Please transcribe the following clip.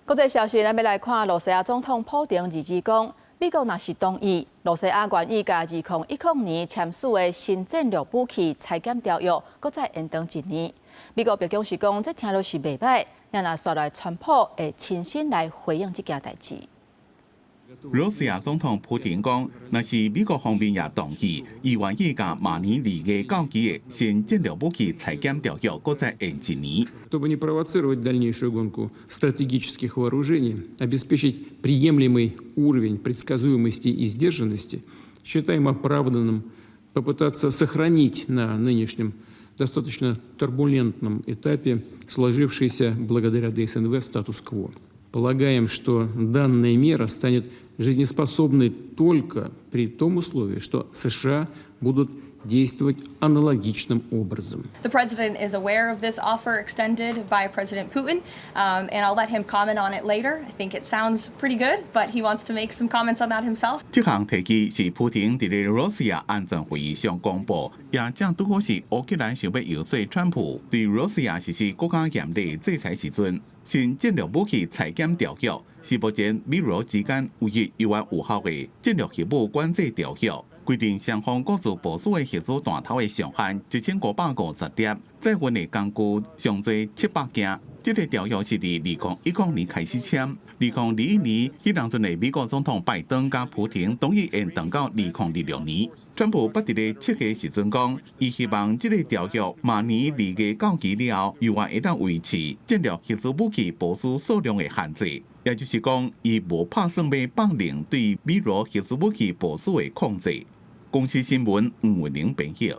国际消息，咱要来看罗西亚总统普丁日前讲，美国若是同意，罗西亚愿意甲2010年签署的新战略武器裁减条约，搁再延长1年。美国白宫是讲，这听落是袂歹，也若刷来川普会亲身来回应这件代志。 罗西亚总统普京讲，若是美国方面也同意，伊愿意甲明年2月到期的新战略武器裁减条约，搁再延1年。Чтобы не провоцировать дальнейшую гонку стратегических вооружений, обеспечить приемлемый уровень предсказуемости и сдержанности, считаем оправданным попытаться сохранить на нынешнем достаточно турбулентном этапе сложившийся благодаря ДСНВ статус-кво. Полагаем, что данная мера станет жизнеспособной только при том условии, что США будут действовать аналогичным образом. The president is aware of this offer extended by President Putin, and I'll let him comment on it later. I think it sounds pretty good, but he wants to make some comments on that himself. 这项提议是普京伫咧罗西亚安全会议上公布，也正拄好是乌克兰想要游说川普对罗西亚实施更加严厉制裁时阵。 新战略武器裁减条约是目前美罗之间唯一有缘有效的战略核武管制条约，规定双方各自部署的核子弹头的上限1550粒，载运的工具上最700件。这个条约是伫2010年开始签，2021年迄当阵的美国总统拜登加普廷同意延长到2026年。川普捌伫咧7月时阵讲，伊希望这个条约明年2月到期了后，又会当维持战略核子武器部署数量的限制，也就是讲，伊无打算要放零对美罗核子武器部署的控制。公司新闻黄文玲编译。